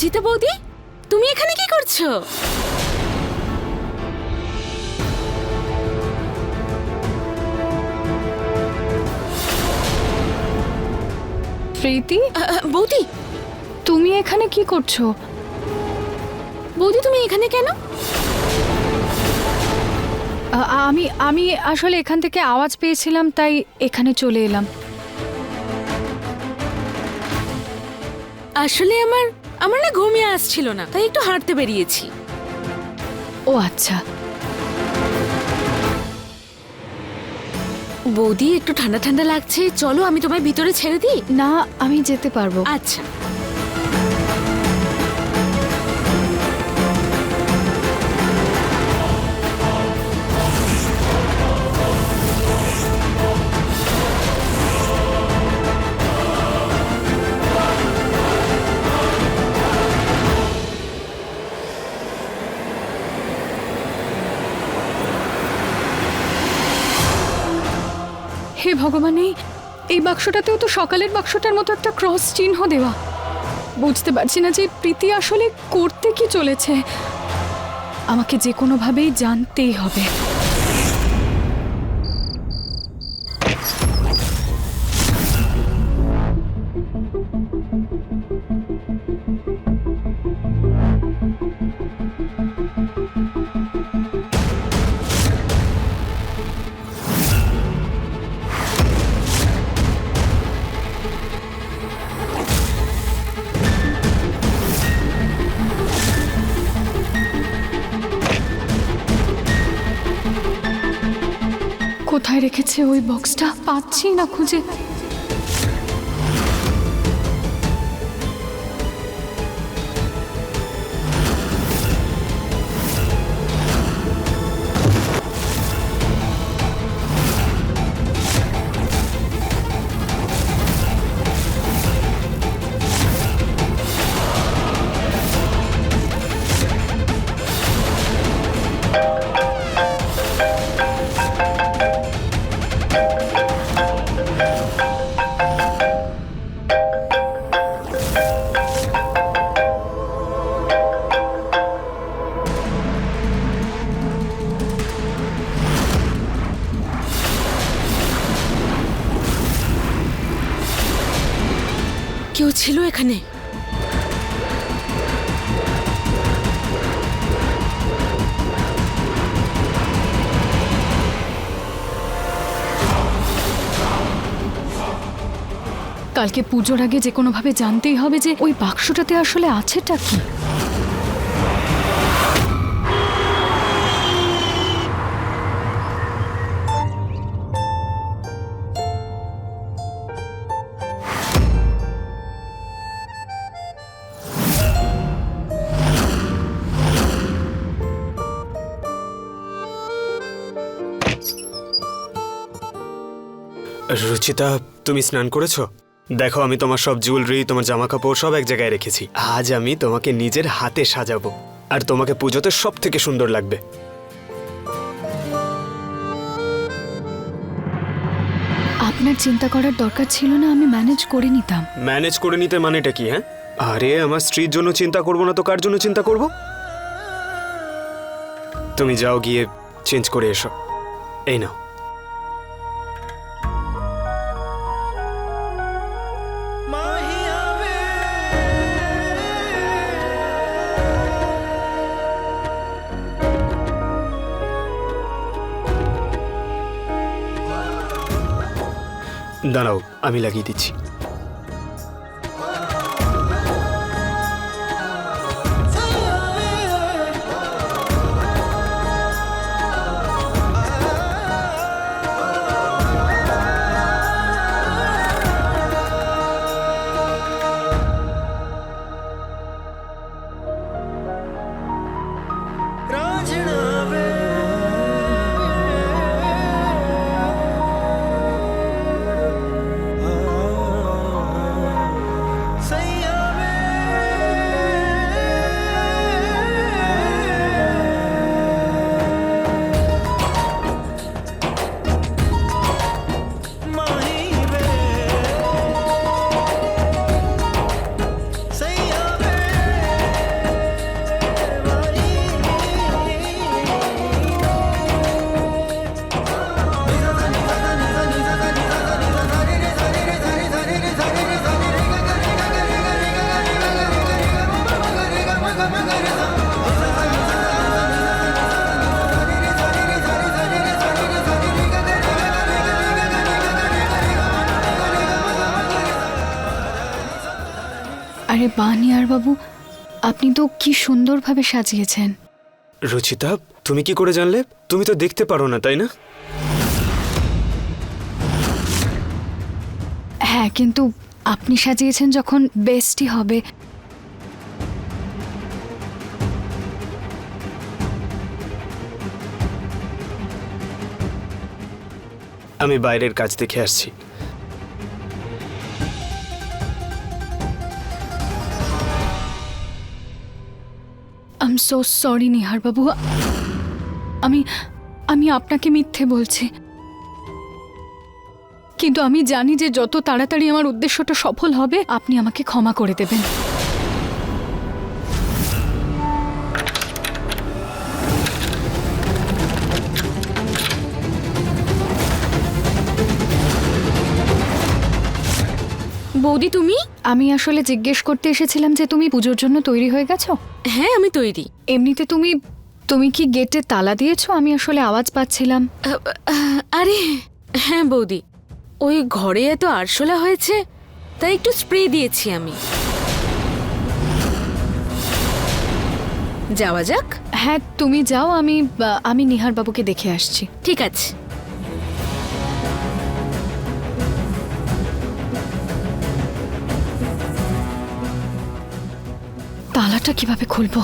সুজিতা বৌদি, তুমি এখানে কি করছো? প্রীতি, বৌদি, তুমি এখানে কি করছো? বৌদি তুমি এখানে কেন? আমি আমি আসলে এখান থেকে আওয়াজ পেয়েছিলাম, তাই এখানে চলে এলাম। আসলে আমার আমার না ঘুমিয়ে আসছিল না, তাই একটু হাঁটতে বেরিয়েছি। ও আচ্ছা। বৌদি একটু ঠান্ডা ঠান্ডা লাগছে, চলো আমি তোমায় ভিতরে ছেড়ে দিই। না, আমি যেতে পারবো। আচ্ছা। হে ভগবান, এই বাক্সটাতেও তো সকালের বাক্সটার মতো একটা ক্রস চিহ্ন দেওয়া। বুঝতে পারছি না যে প্রীতি আসলে করতে কি চলেছে। আমাকে যে কোনোভাবেই জানতেই হবে। কোথায় রেখেছে ওই বক্সটা? পাচ্ছি না খুঁজে। কেউ ছিল এখানে? কালকে পুজোর আগে যে কোনোভাবে জানতেই হবে যে ওই বাক্সটাতে আসলে আছেটা কি। রুচিতা, তুমি স্নান করেছো? দেখো, আমি তোমার সব জুয়েলারি, তোমার জামা কাপড় সব এক জায়গায় রেখেছি। আজ আমি তোমাকে নিজের হাতে সাজাবো, আর তোমাকে পুজোতে সব থেকে সুন্দর লাগবে। আপনার চিন্তা করার দরকার ছিল না, আমি ম্যানেজ করে নিতাম। ম্যানেজ করে নিতে মানেটা কি? হ্যাঁ, আরে আমার স্ত্রীর জন্য চিন্তা করবো না তো কার জন্য চিন্তা করব? তুমি যাও, গিয়ে চেঞ্জ করে এসো। এই নাও। দাঁড়াও, আমি লাগিয়ে দিচ্ছি। আরে বানিয়ার বাবু, আপনি তো কি সুন্দরভাবে সাজিয়েছেন। রুচিতা, তুমি কি করে জানলে? তুমি তো দেখতে পারো না, তাই না? হ্যাঁ, কিন্তু আপনি সাজিয়েছেন যখন বেস্টই হবে। আমি বাইরের কাজ দেখে আসছি। I am so sorry Nihar বাবু, আমি আমি আপনাকে মিথ্যে বলছি, কিন্তু আমি জানি যে যত তাড়াতাড়ি আমার উদ্দেশ্যটা সফল হবে আপনি আমাকে ক্ষমা করে দেবেন। বৌদি তুমি? আমি আসলে জিজ্ঞেস করতে এসেছিলাম যে তুমি পুজোর জন্য তৈরি হয়ে গেছো? হ্যাঁ, আমি তৈরি। এমনিতে তুমি তুমি কি গেটে তালা দিয়েছো? আমি আসলে আওয়াজ পাচ্ছিলাম। আরে হ্যাঁ বৌদি, ওই ঘরে এত আরশোলা হয়েছে তাই একটু স্প্রে দিয়েছি আমি। যাওয়া যাক। হ্যাঁ তুমি যাও, আমি নিহার বাবুকে দেখে আসছি। ঠিক আছে। তালাটা কিভাবে খুলবো?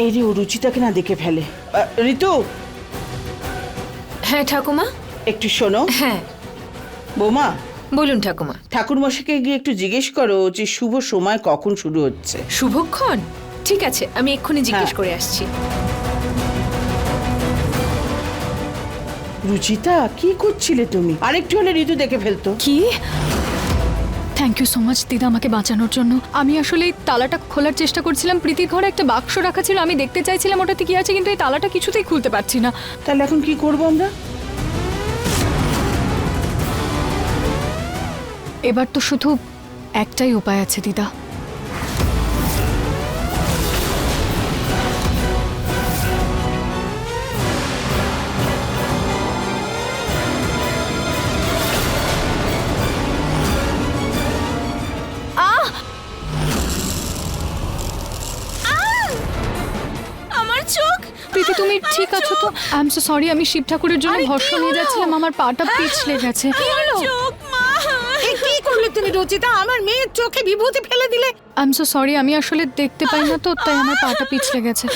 এই রে, ও রুচিতাকে না দেখে ফেলে। ঋতু, হ্যাঁ ঠাকুমা। একটু শোনো। হ্যাঁ বৌমা, বলুন ঠাকুমা। ঠাকুরমশাইকে গিয়ে একটু জিজ্ঞেস করো যে শুভ সময় কখন শুরু হচ্ছে। শুভক্ষণ? ঠিক আছে, আমি এক্ষুনি জিজ্ঞেস করে আসছি। রুচিতা, কি করছিলে তুমি? আরেকটু হলে ঋতু দেখে ফেলতো। কি? থ্যাংক ইউ সো মাচ দিদা আমাকে বাঁচানোর জন্য। আমি আসলে এই তালাটা খোলার চেষ্টা করছিলাম। প্রীতির ঘরে একটা বাক্স রাখা ছিল, আমি দেখতে চাইছিলাম ওটাতে কি আছে, কিন্তু এই তালাটা কিছুতেই খুলতে পারছি না। তাহলে এখন কি করবো আমরা? এবার তো শুধু একটাই উপায় আছে দিদা। আমার চোখ। প্রীতি তুমি ঠিক আছো তো? আই এম সো সরি, আমি শিব ঠাকুরের জন্য আরে, কি ভস্ম নিয়ে হলো? যাচ্ছিলাম, আমার পাটা পিছলে গেছে। চোখ মা। কি করলে তুমি রচিতা? আমার মেয়ের চোখে বিভূতি ফেলে দিলে। আই এম সো সরি, আমি আসলে দেখতে পাই না তো, তাই আমার পাটা পিছলে গেছে।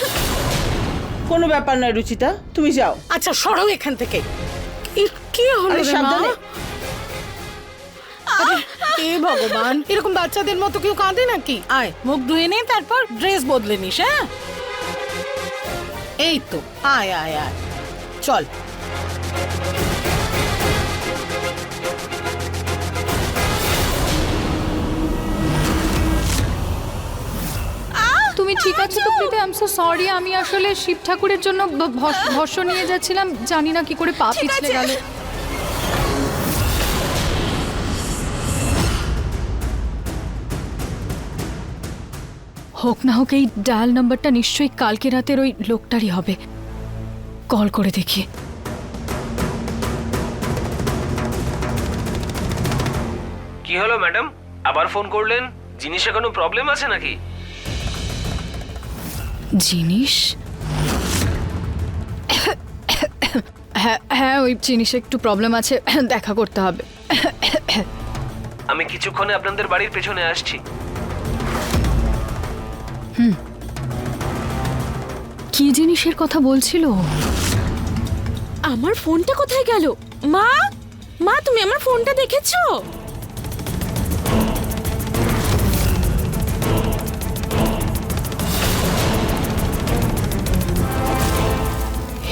কোনো ব্যাপার নয় রুচিতা, তুমি যাও। আচ্ছা সরো এখান থেকে। কি হলো আরে রে মা? সাবধানে। আরে, এ ভগবান, এরকম বাচ্চাদের মতো কেউ কাঁদে নাকি? আয় মুখ ধুয়ে নে, তারপর ড্রেস বদলে নিস। হ্যাঁ এই তো, আয় আয় আয়, চল। তুমি ঠিক আছো তো প্রীতি? আই এম সো সরি, আমি আসলে শিব ঠাকুরের জন্য ভস্ম নিয়ে যাচ্ছিলাম, জানি না কি করে পা পিছলে গেল। হোক না হোক এই ডায়াল নাম্বারটা নিশ্চয়ই কালকে রাতের ওই লোকটারই হবে। কল করে দেখি। কি হলো ম্যাডাম, আবার ফোন করলেন? জিনিসে কোনো প্রবলেম আছে নাকি? জিনিস? হ্যাঁ হ্যাঁ, ওই জিনিসে একটু প্রবলেম আছে, দেখা করতে হবে। আমি কিছুক্ষণে আপনাদের বাড়ির পেছনে আসছি। কি জিনিসের কথা বলছিল? আমার ফোনটা কোথায় গেল? মা, মা তুমি আমার ফোনটা দেখেছো?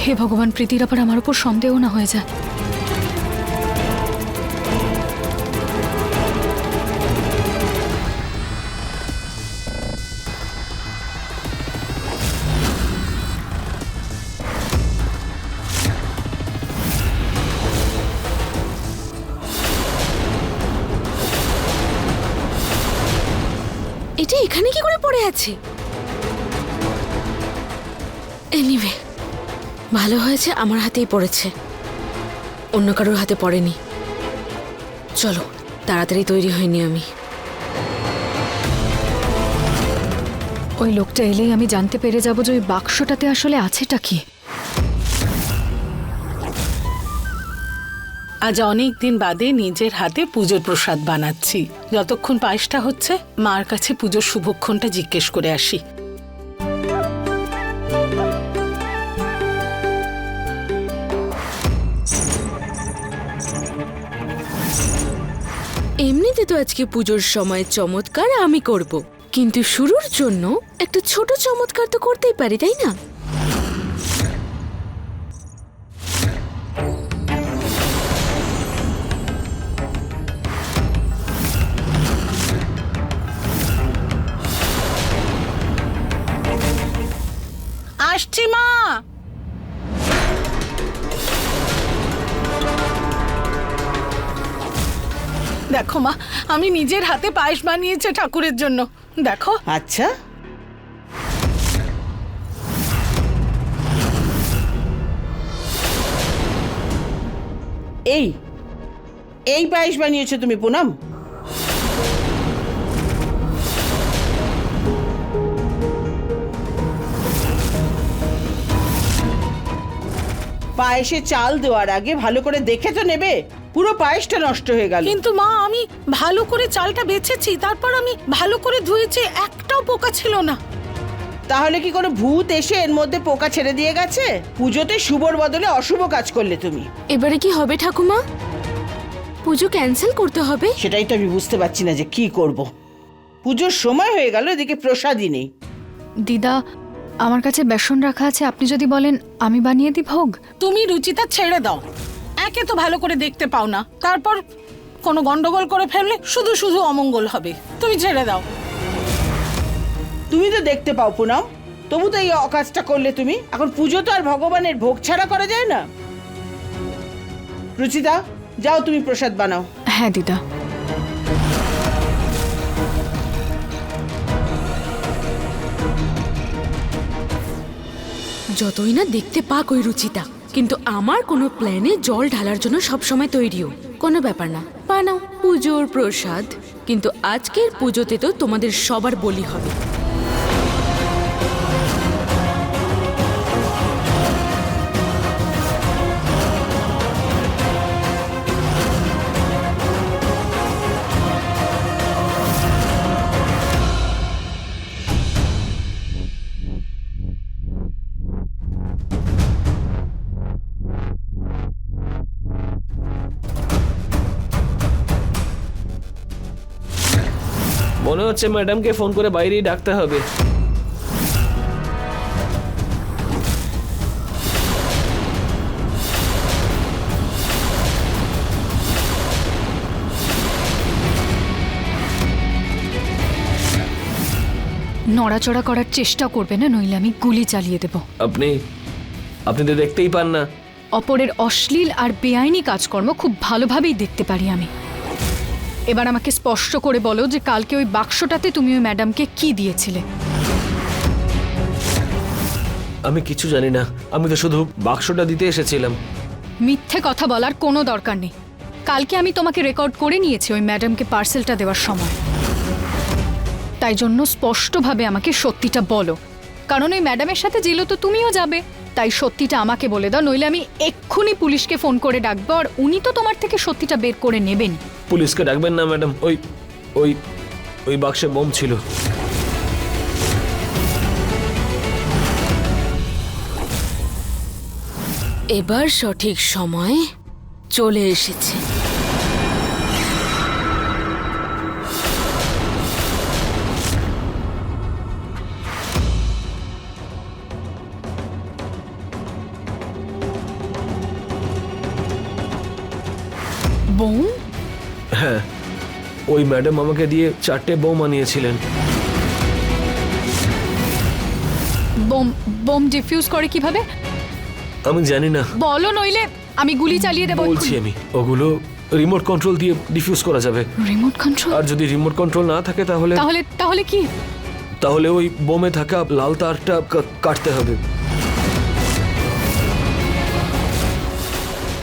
হে ভগবান, প্রীতির আবার আমার উপর সন্দেহ না হয়ে যায়। এটা এখানে কি করে পড়ে আছে? এনিওয়ে, ভালো হয়েছে আমার হাতেই পড়েছে, অন্য কারোর হাতে পড়েনি। চলো তাড়াতাড়ি তৈরি হয়নি আমি। ওই লোকটা এলেই আমি জানতে পেরে যাব যে ওই বাক্সটাতে আসলে আছেটা কি। আজ অনেক দিন বাদে নিজের হাতে পুজোর প্রসাদ বানাচ্ছি। যতক্ষণ পায়েসটা হচ্ছে মার কাছে পুজোর শুভক্ষণটা জিজ্ঞেস করে আসি। এমনিতে তো আজকে পুজোর সময় চমৎকার আমি করব, কিন্তু শুরুর জন্য একটা ছোট চমৎকার তো করতেই পারি, তাই না? আসছি মা। দেখো মা, আমি নিজের হাতে পায়েস বানিয়েছি ঠাকুরের জন্য। দেখো। আচ্ছা, এই এই পায়েস বানিয়েছো তুমি পুনম? পায়েসে চাল দেওয়ার আগে ভালো করে দেখে তো নেবে, পুরো পায়েসটা নষ্ট হয়ে গেল। কিন্তু মা, আমি ভালো করে চালটা বেছেছি, তারপর আমি ভালো করে ধুয়েছি, একটাও পোকা ছিল না। তাহলে কি কোনো ভূত এসে এর মধ্যে পোকা ছেড়ে দিয়ে গেছে? পুজোতে শুভর বদলে অশুভ কাজ করলে তুমি। এবারে কি হবে ঠাকুমা? পুজো ক্যান্সেল করতে হবে? সেটাই তো আমি বুঝতে পারছি না যে কি করব। পুজোর সময় হয়ে গেল, এদিকে প্রসাদই নেই। দিদা, আমার কাছে বেসন রাখা আছে, আপনি যদি বলেন আমি বানিয়ে দিই ভোগ। তুমি রুচিতা ছেড়ে দাও, একে তো ভালো করে দেখতে পাও না, তারপর কোনো গন্ডগোল করে ফেললে শুধু শুধু অমঙ্গল হবে। তুমি ছেড়ে দাও। তুমি তো দেখতে পাও পুনম, তবু তো এই অকাজটা করলে তুমি। এখন পুজো তো আর ভগবানের ভোগ ছাড়া করা যায় না। রুচিতা, যাও তুমি প্রসাদ বানাও। হ্যাঁ দিদা। যতই না দেখতে পাক ওই রুচিতা, কিন্তু আমার কোনো প্ল্যানে জল ঢালার জন্য সবসময় তৈরিও। কোনো ব্যাপার না, বানাও পুজোর প্রসাদ, কিন্তু আজকের পুজোতে তো তোমাদের সবার বলি হবে। মনে হচ্ছে ম্যাডামকে ফোন করে বাইরেই ডাকতে হবে। নড়াচড়া করার চেষ্টা করবে না, নইলে আমি গুলি চালিয়ে দেব। আপনি তো দেখতেই পান না। অপরের অশ্লীল আর বেআইনি কাজকর্ম খুব ভালোভাবেই দেখতে পারি আমি। এবার আমাকে স্পষ্ট করে বলো যে কালকে ওই বাক্সটাতে তুমি ওই ম্যাডামকে কি দিয়েছিলে? আমি কিছু জানি না, আমি তো শুধু বাক্সটা দিতে এসেছিলাম। মিথ্যে কথা বলার কোনো দরকার নেই। কালকে আমি তোমাকে রেকর্ড করে নিয়েছি ওই ম্যাডামকে পার্সেলটা দেওয়ার সময়। তাই জন্য স্পষ্টভাবে আমাকে সত্যিটা বলো, কারণ ওই ম্যাডামের সাথে যেহেতু তুমিও যাবে, তাই সত্যিটা আমাকে বলে দাও, নইলে আমি এক্ষুনি পুলিশকে ফোন করে ডাকবো, আর উনি তো তোমার থেকে সত্যিটা বের করে নেবেন। পুলিশকে ডাকবেন না ম্যাডাম, ওই ওই ওই বাক্সে বোম ছিল। এবার সঠিক সময় চলে এসেছে। বোম? হ্যাঁ, ওই ম্যাডাম আমাকে দিয়ে 4টে বোম আনিয়েছিলেন। বোম বোম ডিফিউজ করে কিভাবে? আমি জানি না। বলো, নইলে আমি গুলি চালিয়ে দেবো। বলছি আমি, ওগুলো রিমোট কন্ট্রোল দিয়ে ডিফিউজ করা যাবে। Remote control? আর যদি রিমোট কন্ট্রোল না থাকে তাহলে তাহলে তাহলে কি? তাহলে ওই বোমে থাকা লাল তারটা কাটতে হবে।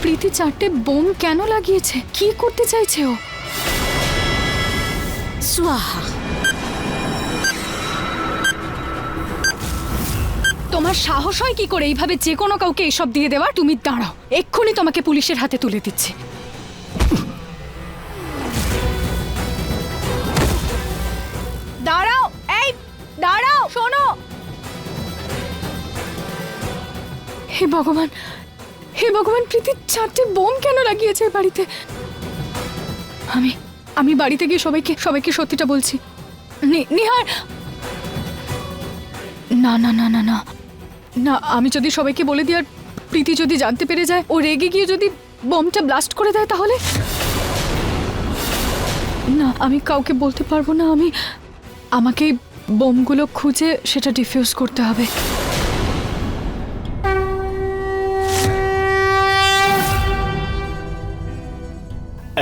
প্রীতি 4টে বোম কেন লাগিয়েছে? কি করতে চাইছে ও? সোয়াহা। তোমার সাহস হয় কি করে এইভাবে যে কোনো কাউকে এসব দিয়ে দেওয়ার? তুমি দাঁড়াও, এক্ষুনি তোমাকে পুলিশের হাতে তুলে দিচ্ছি। দাঁড়াও, এই দাঁড়াও, শোনো। হে ভগবান, হে ভগবান, প্রীতি 4টে বোম কেন লাগিয়েছে এই বাড়িতে? আমি বাড়িতে গিয়ে সবাইকে সত্যিটা বলছি। নিহার, না না না না না না, আমি যদি সবাইকে বলে দিই আর প্রীতি যদি জানতে পেরে যায়, ও রেগে গিয়ে যদি বোমটা ব্লাস্ট করে দেয় তাহলে? না, আমি কাউকে বলতে পারবো না। আমাকে এই বোমগুলো খুঁজে সেটা ডিফিউজ করতে হবে।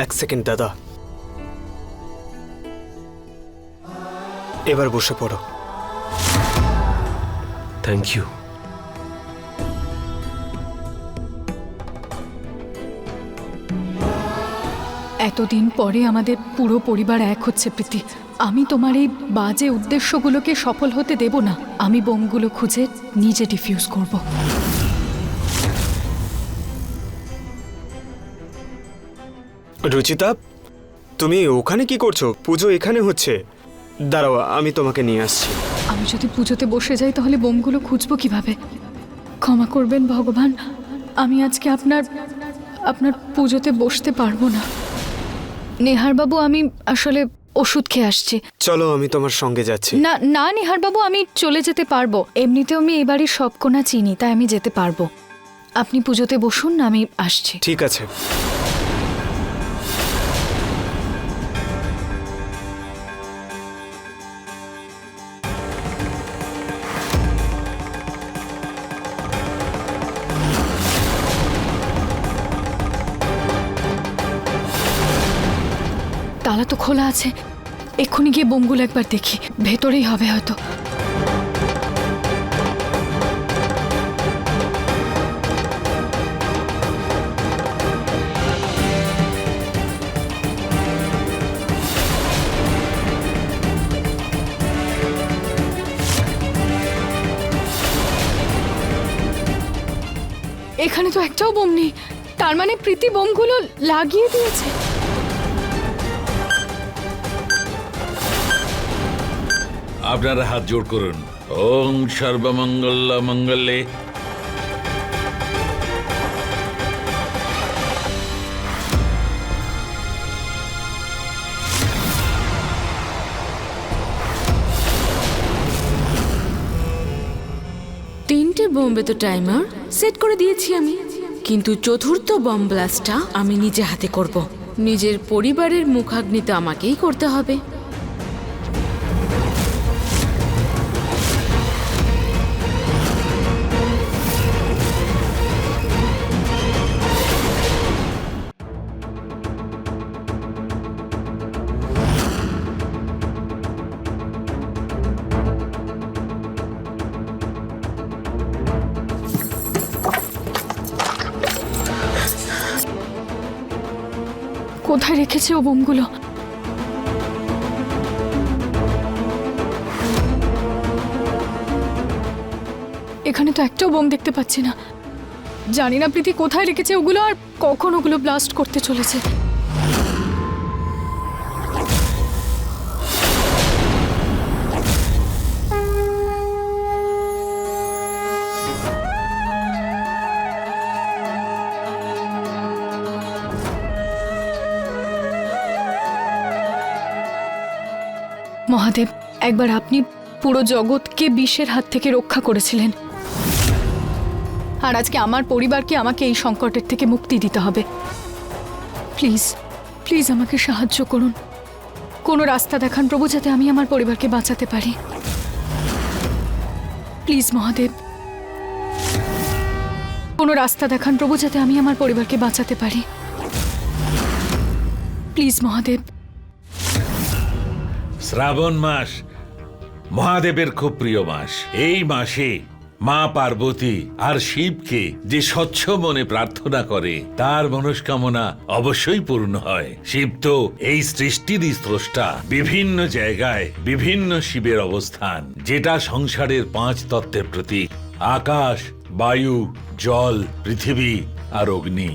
এক সেকেন্ড দাদা, এবার বসে পড়ো। Thank you. এতদিন পরে আমাদের পুরো পরিবার এক হচ্ছে প্রীতি। আমি তোমার এই বাজে উদ্দেশ্যগুলোকে সফল হতে দেব না। আমি বোমগুলো খুঁজে নিজে ডিফিউজ করব। রুচিতা, তুমি ওখানে কি করছো? পুজো এখানে হচ্ছে। দাঁড়াও, আমি তোমাকে নিয়ে আসছি। আমি যদি পুজোতে বসে যাই তাহলে বোমগুলো খুঁজবো কিভাবে? ক্ষমা করবেন ভগবান, আমি আজকে আপনার পুজোতে বসতে পারবো না। নেহারবাবু, আমি আসলে ওষুধ খেয়ে আসছি। চলো, আমি তোমার সঙ্গে যাচ্ছি। না না নেহারবাবু, আমি চলে যেতে পারবো। এমনিতেও আমি এই বাড়ির সব কোণা চিনি, তাই আমি যেতে পারবো। আপনি পুজোতে বসুন, আমি আসছি। ঠিক আছে। তালা তো খোলা আছে, এক্ষুনি গিয়ে বোমগুলো একবার দেখি। ভেতরেই হবে হয়তো। এখানে তো একটাও বোম নেই, তার মানে প্রীতি বোমগুলো লাগিয়ে দিয়েছে। আপনারা হাত জোড় করুন। ওং সর্বমঙ্গল মঙ্গলে। তিনটে বোম্বে তো টাইমার সেট করে দিয়েছি আমি, কিন্তু চতুর্থ বম ব্লাস্টটা আমি নিজে হাতে করব। নিজের পরিবারের মুখাগ্নি তো আমাকেই করতে হবে। কোথায় রেখেছে ও বোমগুলো? এখানে তো একটাও বোম দেখতে পাচ্ছি না। জানি না প্রীতি কোথায় রেখেছে ওগুলো আর কখন ওগুলো ব্লাস্ট করতে চলেছে। মহাদেব, একবার আপনি পুরো জগৎকে বিষের হাত থেকে রক্ষা করেছিলেন, আর আজকে আমার পরিবারকে আমাকে এই সংকটের থেকে মুক্তি দিতে হবে। প্লিজ প্লিজ আমাকে সাহায্য করুন। কোনো রাস্তা দেখান প্রভু, যাতে আমি আমার পরিবারকে বাঁচাতে পারি। প্লিজ মহাদেব, কোনো রাস্তা দেখান প্রভু, যাতে আমি আমার পরিবারকে বাঁচাতে পারি। প্লিজ মহাদেব। শ্রাবণ মাস মহাদেবের খুব প্রিয় মাস। এই মাসে মা পার্বতী আর শিবকে যে স্বচ্ছ মনে প্রার্থনা করে তার মনস্কামনা অবশ্যই পূর্ণ হয়। শিব তো এই সৃষ্টিরই স্রষ্টা। বিভিন্ন জায়গায় বিভিন্ন শিবের অবস্থান, যেটা সংসারের 5 তত্ত্বের প্রতীক: আকাশ, বায়ু, জল, পৃথিবী আর অগ্নি।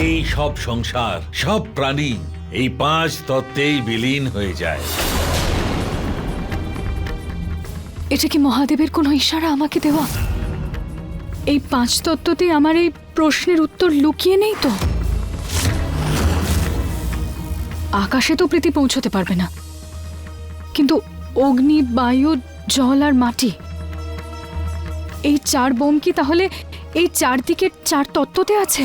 এই সব সংসার, সব প্রাণী এই 5 তত্ত্বেই বিলীন হয়ে যায়। এটা কি মহাদেবের কোনো ইশারা আমাকে দেওয়া? এই 5 তত্ত্বতে আমার এই প্রশ্নের উত্তর লুকিয়ে নেই তো? আকাশে তো প্রীতি পৌঁছতে পারবে না, কিন্তু অগ্নি, বায়ু, জল আর মাটি, এই 4 বোম কি তাহলে এই 4 দিকের 4 তত্ত্বতে আছে?